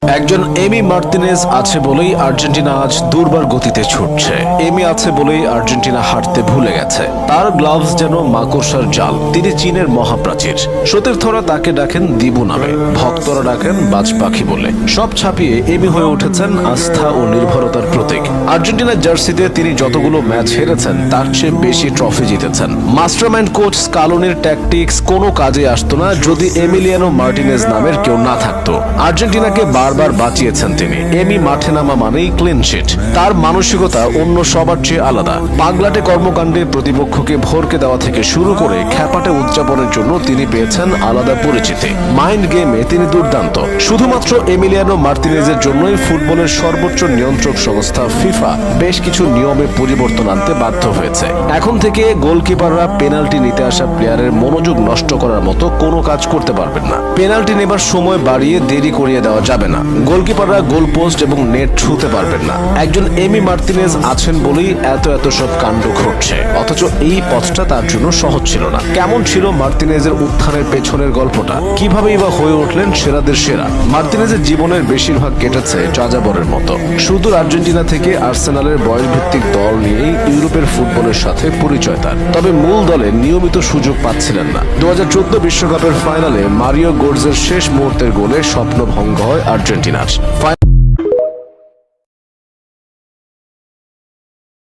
একজন এমি মার্তিনেজ আছে বলেই আর্জেন্টিনা আজ দুর্বার গতিতে ছুটছে। এমি আছে বলেই আর্জেন্টিনা হাঁটতে ভুলে গেছে। তার গ্লাভস যেন মাকড়সার জাল। তিনি চীনের মহাপ্রাচীর। সতীর্থরা তাকে ডাকেন দিবু নামে, ভক্তরা ডাকেন বাজ পাখি বলে। সব ছাপিয়ে এমি হয়ে উঠেছেন আস্থা ও নির্ভরতার প্রতীক। আর্জেন্টিনার জার্সিতে তিনি যতগুলো ম্যাচ হেরেছেন তার চেয়ে বেশি ট্রফি জিতেছেন। মাস্টারমাইন্ড কোচ স্কালোনির ট্যাকটিক্স কোনো কাজে আসতো না যদি এমিলিয়ানো মার্টিনেজ নামের কেউ না থাকতো। আর্জেন্টিনাকে বারবার বাঁচিয়েছেন তিনি। এমি মাঠে নামা মানেই ক্লিন শিট। তার মানসিকতা অন্য সবার চেয়ে আলাদা। পাগলাটে কর্মকাণ্ডে প্রতিপক্ষকে ভরকে দেওয়া থেকে শুরু করে খ্যাপাটে উদযাপনের জন্য তিনি পেয়েছেন আলাদা পরিচিতি। মাইন্ড গেমে তিনি দুর্দান্ত। শুধুমাত্র এমিলিয়ানো মার্তিনেজের জন্যই ফুটবলের সর্বোচ্চ নিয়ন্ত্রক সংস্থা ফিফা বেশ কিছু নিয়মে পরিবর্তন আনতে বাধ্য হয়েছে। এখন থেকে গোলকিপাররা পেনাল্টি নিতে আসা প্লেয়ারের মনোযোগ নষ্ট করার মতো কোনো কাজ করতে পারবেন না। পেনাল্টি নেবার সময় বাড়িয়ে দেরি করিয়ে দেওয়া যাবে না। গোলকিপাররা গোল পোস্ট এবং নেট ছুঁতে পারবেন না। একজন এমি মার্তিনেজ আছেন বলেই এত সব কাণ্ড ঘটছে। অথচ এই পথটা তার জন্য সহজ ছিল না। কেমন ছিল মার্তিনেজের উত্থানের পেছনের গল্পটা? কিভাবেই বা হয়ে উঠলেন সেরাদের সেরা? মার্তিনেজের জীবনের বেশিরভাগ কেটেছে যাযাবরের মতো। সুদূর আর্জেন্টিনা থেকে আর্সেনালের বয়সভিত্তিক দল নিয়েই ইউরোপের ফুটবলের সাথে পরিচয় তার। তবে মূল দলে নিয়মিত সুযোগ পাচ্ছিলেন না। 2014 বিশ্বকাপের ফাইনালে মারিও গোটজের শেষ মুহূর্তের গোলে স্বপ্ন ভঙ্গ হয় আর্জেন্টিনার।